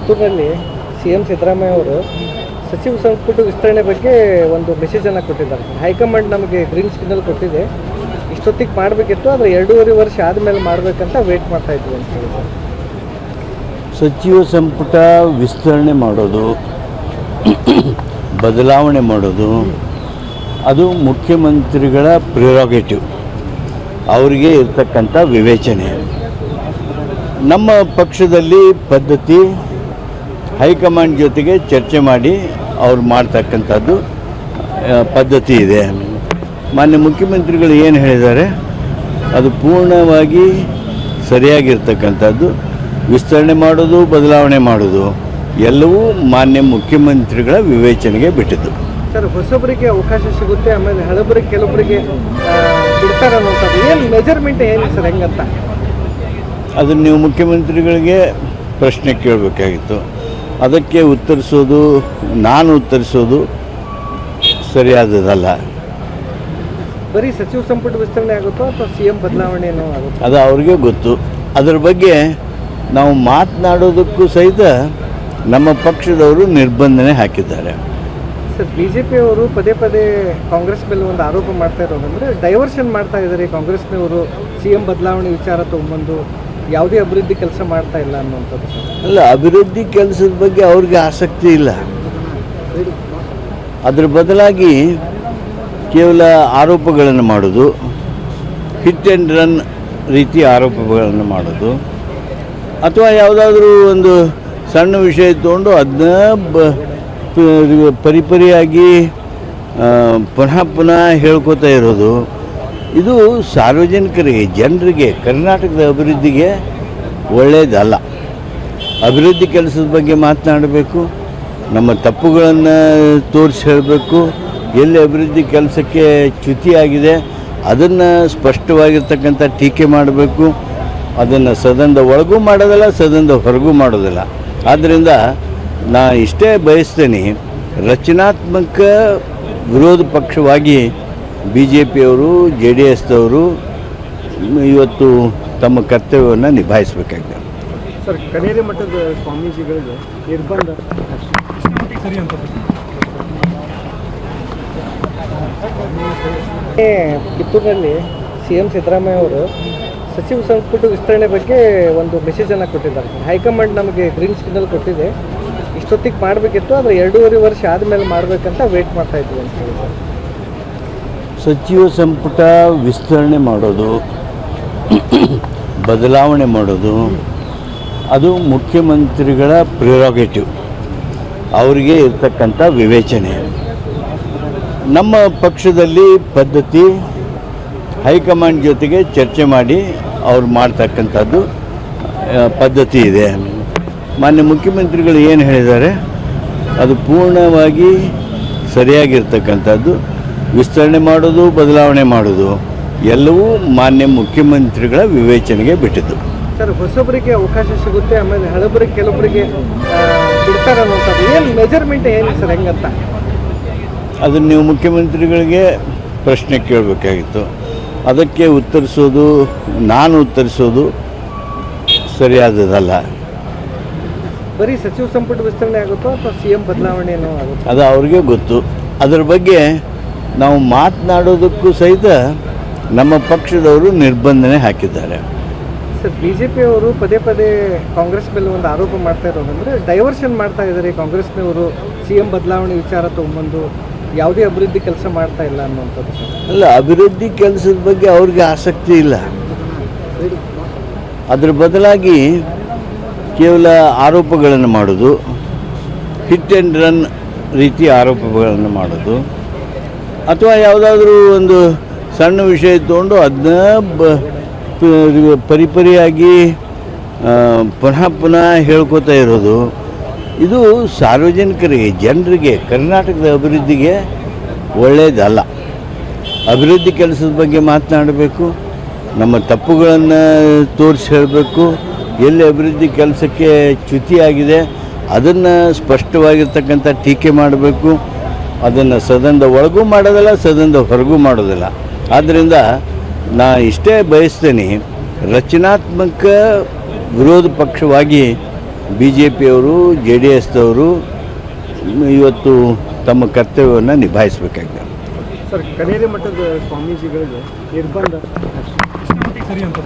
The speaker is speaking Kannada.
ಕಿತ್ತೂರಿನಲ್ಲಿ CM ಸಿದ್ದರಾಮಯ್ಯ ಅವರು ಸಚಿವ ಸಂಪುಟ ವಿಸ್ತರಣೆ ಬಗ್ಗೆ ಒಂದು ಮೆಸೇಜನ್ನು ಕೊಟ್ಟಿದ್ದಾರೆ. ಹೈಕಮಾಂಡ್ ನಮಗೆ ಗ್ರೀನ್ ಸಿಗ್ನಲ್ ಕೊಟ್ಟಿದೆ, ಇಷ್ಟೊತ್ತಿಗೆ ಮಾಡಬೇಕಿತ್ತು, ಆದರೆ 2.5 ವರ್ಷ ಆದಮೇಲೆ ಮಾಡಬೇಕಂತ ವೇಟ್ ಮಾಡ್ತಾ ಇದ್ವಿ ಅಂತ ಹೇಳಿದ್ದಾರೆ. ಸಚಿವ ಸಂಪುಟ ವಿಸ್ತರಣೆ ಮಾಡೋದು, ಬದಲಾವಣೆ ಮಾಡೋದು ಅದು ಮುಖ್ಯಮಂತ್ರಿಗಳ ಪ್ರಿರೋಗೇಟಿವ್, ಅವರಿಗೆ ಇರ್ತಕ್ಕಂಥ ವಿವೇಚನೆ. ನಮ್ಮ ಪಕ್ಷದಲ್ಲಿ ಪದ್ಧತಿ ಹೈಕಮಾಂಡ್ ಜೊತೆಗೆ ಚರ್ಚೆ ಮಾಡಿ ಅವ್ರು ಮಾಡ್ತಕ್ಕಂಥದ್ದು ಪದ್ಧತಿ ಇದೆ. ಮಾನ್ಯ ಮುಖ್ಯಮಂತ್ರಿಗಳು ಏನು ಹೇಳಿದ್ದಾರೆ ಅದು ಪೂರ್ಣವಾಗಿ ಸರಿಯಾಗಿರ್ತಕ್ಕಂಥದ್ದು. ವಿಸ್ತರಣೆ ಮಾಡೋದು, ಬದಲಾವಣೆ ಮಾಡೋದು ಎಲ್ಲವೂ ಮಾನ್ಯ ಮುಖ್ಯಮಂತ್ರಿಗಳ ವಿವೇಚನೆಗೆ ಬಿಟ್ಟಿದ್ದು. ಸರ್, ಹೊಸಬರಿಗೆ ಅವಕಾಶ ಸಿಗುತ್ತೆ, ಆಮೇಲೆ ಹಳಬರಿಗೆ ಕೆಲವೊಬ್ಬರಿಗೆ ಬಿಡ್ತಾರೆ ಅನ್ನೋಂಥದ್ದು ಏನು ಮೆಜರ್ಮೆಂಟ್ ಏನು ಸರ್, ಹೆಂಗಂತ ಅದನ್ನು ನೀವು ಮುಖ್ಯಮಂತ್ರಿಗಳಿಗೆ ಪ್ರಶ್ನೆ ಕೇಳಬೇಕಾಗಿತ್ತು. ಅದಕ್ಕೆ ನಾನು ಉತ್ತರಿಸೋದು ಸರಿಯಾದದಲ್ಲ. ಬರೀ ಸಚಿವ ಸಂಪುಟ ವಿಸ್ತರಣೆ ಆಗುತ್ತೋ ಅಥವಾ CM ಬದಲಾವಣೆ ಏನೋ ಆಗುತ್ತೋ ಅದು ಅವ್ರಿಗೆ ಗೊತ್ತು. ಅದರ ಬಗ್ಗೆ ನಾವು ಮಾತನಾಡೋದಕ್ಕೂ ಸಹಿತ ನಮ್ಮ ಪಕ್ಷದವರು ನಿರ್ಬಂಧನೆ ಹಾಕಿದ್ದಾರೆ. ಸರ್, BJP ಅವರು ಪದೇ ಪದೇ ಕಾಂಗ್ರೆಸ್ ಮೇಲೆ ಒಂದು ಆರೋಪ ಮಾಡ್ತಾ ಇರೋದಂದರೆ ಡೈವರ್ಷನ್ ಮಾಡ್ತಾ ಇದ್ದಾರೆ. ಕಾಂಗ್ರೆಸ್ನವರು CM ಬದಲಾವಣೆ ವಿಚಾರ ತೊಗೊಂಬಂದು ಯಾವುದೇ ಅಭಿವೃದ್ಧಿ ಕೆಲಸ ಮಾಡ್ತಾ ಇಲ್ಲ ಅನ್ನುವಂಥದ್ದು. ಅಲ್ಲ, ಅಭಿವೃದ್ಧಿ ಕೆಲಸದ ಬಗ್ಗೆ ಅವ್ರಿಗೆ ಆಸಕ್ತಿ ಇಲ್ಲ. ಅದರ ಬದಲಾಗಿ ಕೇವಲ ಆರೋಪಗಳನ್ನು ಮಾಡೋದು, ಹಿಟ್ ಆ್ಯಂಡ್ ರನ್ ರೀತಿ ಆರೋಪಗಳನ್ನು ಮಾಡೋದು, ಅಥವಾ ಯಾವುದಾದ್ರೂ ಒಂದು ಸಣ್ಣ ವಿಷಯ ತೊಗೊಂಡು ಅದನ್ನ ಪರಿಪರಿಯಾಗಿ ಪುನಃ ಹೇಳ್ಕೊತಾ ಇರೋದು, ಇದು ಸಾರ್ವಜನಿಕರಿಗೆ, ಜನರಿಗೆ, ಕರ್ನಾಟಕದ ಅಭಿವೃದ್ಧಿಗೆ ಒಳ್ಳೆಯದಲ್ಲ. ಅಭಿವೃದ್ಧಿ ಕೆಲಸದ ಬಗ್ಗೆ ಮಾತನಾಡಬೇಕು, ನಮ್ಮ ತಪ್ಪುಗಳನ್ನು ತೋರಿಸಿ ಹೇಳಬೇಕು. ಎಲ್ಲಿ ಅಭಿವೃದ್ಧಿ ಕೆಲಸಕ್ಕೆ ಚ್ಯುತಿಯಾಗಿದೆ ಅದನ್ನು ಸ್ಪಷ್ಟವಾಗಿರ್ತಕ್ಕಂಥ ಟೀಕೆ ಮಾಡಬೇಕು. ಅದನ್ನು ಸದನದ ಒಳಗೂ ಮಾಡೋದಿಲ್ಲ, ಸದನದ ಹೊರಗೂ ಮಾಡೋದಿಲ್ಲ. ಆದ್ದರಿಂದ ನಾನು ಇಷ್ಟೇ ಬಯಸ್ತೇನೆ, ರಚನಾತ್ಮಕ ವಿರೋಧ ಪಕ್ಷವಾಗಿ BJPಯವರು, JDSದವರು ಇವತ್ತು ತಮ್ಮ ಕರ್ತವ್ಯವನ್ನು ನಿಭಾಯಿಸಬೇಕಾಗಿದೆ. ಸರ್, ಕನೇರಿ ಮಠದ ಸ್ವಾಮೀಜಿಗಳಿಗೆ ನಿರ್ಬಂಧ ಕಿತ್ತೂರಿನಲ್ಲಿ CM ಸಿದ್ದರಾಮಯ್ಯ ಅವರು ಸಚಿವ ಸಂಪುಟ ವಿಸ್ತರಣೆ ಬಗ್ಗೆ ಒಂದು ಮೆಸೇಜನ್ನು ಕೊಟ್ಟಿದ್ದಾರೆ. ಹೈಕಮಾಂಡ್ ನಮಗೆ ಗ್ರೀನ್ ಸಿಗ್ನಲ್ ಕೊಟ್ಟಿದೆ, ಇಷ್ಟೊತ್ತಿಗೆ ಮಾಡಬೇಕಿತ್ತು, ಆದರೆ 2.5 ವರ್ಷ ಆದಮೇಲೆ ಮಾಡಬೇಕಂತ ವೇಟ್ ಮಾಡ್ತಾ ಇದ್ವಿ ಅಂತ ಹೇಳಿದ್ದಾರೆ. ಸಚಿವ ಸಂಪುಟ ವಿಸ್ತರಣೆ ಮಾಡೋದು, ಬದಲಾವಣೆ ಮಾಡೋದು ಅದು ಮುಖ್ಯಮಂತ್ರಿಗಳ ಪ್ರಿರೋಗೇಟಿವ್, ಅವರಿಗೆ ಇರ್ತಕ್ಕಂಥ ವಿವೇಚನೆ. ನಮ್ಮ ಪಕ್ಷದಲ್ಲಿ ಪದ್ಧತಿ ಹೈಕಮಾಂಡ್ ಜೊತೆಗೆ ಚರ್ಚೆ ಮಾಡಿ ಅವ್ರು ಮಾಡ್ತಕ್ಕಂಥದ್ದು ಪದ್ಧತಿ ಇದೆ. ಮಾನ್ಯ ಮುಖ್ಯಮಂತ್ರಿಗಳು ಏನು ಹೇಳಿದ್ದಾರೆ ಅದು ಪೂರ್ಣವಾಗಿ ಸರಿಯಾಗಿರ್ತಕ್ಕಂಥದ್ದು. ವಿಸ್ತರಣೆ ಮಾಡೋದು, ಬದಲಾವಣೆ ಮಾಡೋದು ಎಲ್ಲವೂ ಮಾನ್ಯ ಮುಖ್ಯಮಂತ್ರಿಗಳ ವಿವೇಚನೆಗೆ ಬಿಟ್ಟಿದ್ದು. ಸರ್, ಹೊಸಬರಿಗೆ ಅವಕಾಶ ಸಿಗುತ್ತೆ, ಆಮೇಲೆ ಹಳಬರಿಗೆ ಕೆಲವೊಬ್ಬರಿಗೆ ಬಿಡ್ತಾರೆ ಅನ್ನೋಂಥದ್ದು ಏನು ಮೆಜರ್ಮೆಂಟ್ ಏನು ಸರ್, ಹೆಂಗಂತ ಅದನ್ನು ನೀವು ಮುಖ್ಯಮಂತ್ರಿಗಳಿಗೆ ಪ್ರಶ್ನೆ ಕೇಳಬೇಕಾಗಿತ್ತು. ಅದಕ್ಕೆ ನಾನು ಉತ್ತರಿಸೋದು ಸರಿಯಾದದಲ್ಲ. ಬರೀ ಸಚಿವ ಸಂಪುಟ ವಿಸ್ತರಣೆ ಆಗುತ್ತೋ ಅಥವಾ CM ಬದಲಾವಣೆ ಏನೋ ಆಗುತ್ತೋ ಅದು ಅವ್ರಿಗೆ ಗೊತ್ತು. ಅದರ ಬಗ್ಗೆ ನಾವು ಮಾತನಾಡೋದಕ್ಕೂ ಸಹಿತ ನಮ್ಮ ಪಕ್ಷದವರು ನಿರ್ಬಂಧನೆ ಹಾಕಿದ್ದಾರೆ. ಸರ್, BJP ಅವರು ಪದೇ ಪದೇ ಕಾಂಗ್ರೆಸ್ ಮೇಲೆ ಒಂದು ಆರೋಪ ಮಾಡ್ತಾ ಇರೋದಂದರೆ ಡೈವರ್ಷನ್ ಮಾಡ್ತಾ ಇದ್ದಾರೆ. ಕಾಂಗ್ರೆಸ್ನವರು CM ಬದಲಾವಣೆ ವಿಚಾರ ತೊಗೊಂಬಂದು ಯಾವುದೇ ಅಭಿವೃದ್ಧಿ ಕೆಲಸ ಮಾಡ್ತಾ ಇಲ್ಲ ಅನ್ನುವಂಥದ್ದು. ಅಲ್ಲ, ಅಭಿವೃದ್ಧಿ ಕೆಲಸದ ಬಗ್ಗೆ ಅವ್ರಿಗೆ ಆಸಕ್ತಿ ಇಲ್ಲ. ಅದರ ಬದಲಾಗಿ ಕೇವಲ ಆರೋಪಗಳನ್ನು ಮಾಡೋದು, ಹಿಟ್ ಆ್ಯಂಡ್ ರನ್ ರೀತಿ ಆರೋಪಗಳನ್ನು ಮಾಡೋದು, ಅಥವಾ ಯಾವುದಾದ್ರೂ ಒಂದು ಸಣ್ಣ ವಿಷಯ ತೊಗೊಂಡು ಅದನ್ನ ಪರಿಪರಿಯಾಗಿ ಪುನಃ ಹೇಳ್ಕೊತಾ ಇರೋದು, ಇದು ಸಾರ್ವಜನಿಕರಿಗೆ, ಜನರಿಗೆ, ಕರ್ನಾಟಕದ ಅಭಿವೃದ್ಧಿಗೆ ಒಳ್ಳೆಯದಲ್ಲ. ಅಭಿವೃದ್ಧಿ ಕೆಲಸದ ಬಗ್ಗೆ ಮಾತನಾಡಬೇಕು, ನಮ್ಮ ತಪ್ಪುಗಳನ್ನು ತೋರಿಸಿ ಹೇಳಬೇಕು. ಎಲ್ಲಿ ಅಭಿವೃದ್ಧಿ ಕೆಲಸಕ್ಕೆ ಚ್ಯುತಿಯಾಗಿದೆ ಅದನ್ನು ಸ್ಪಷ್ಟವಾಗಿರ್ತಕ್ಕಂಥ ಟೀಕೆ ಮಾಡಬೇಕು. ಅದನ್ನು ಸದನದ ಒಳಗೂ ಮಾಡೋದಿಲ್ಲ, ಸದನದ ಹೊರಗೂ ಮಾಡೋದಿಲ್ಲ. ಆದ್ದರಿಂದ ನಾನು ಇಷ್ಟೇ ಬಯಸ್ತೇನೆ, ರಚನಾತ್ಮಕ ವಿರೋಧ ಪಕ್ಷವಾಗಿ BJPಯವರು JDSದವರು ಇವತ್ತು ತಮ್ಮ ಕರ್ತವ್ಯವನ್ನು ನಿಭಾಯಿಸಬೇಕಾಗಿದೆ. ಸರ್, ಕನೇರಿ ಮಠದ ಸ್ವಾಮೀಜಿಗಳಿಗೆ ನಿರ್ಬಂಧ ಸರಿ ಅಂತ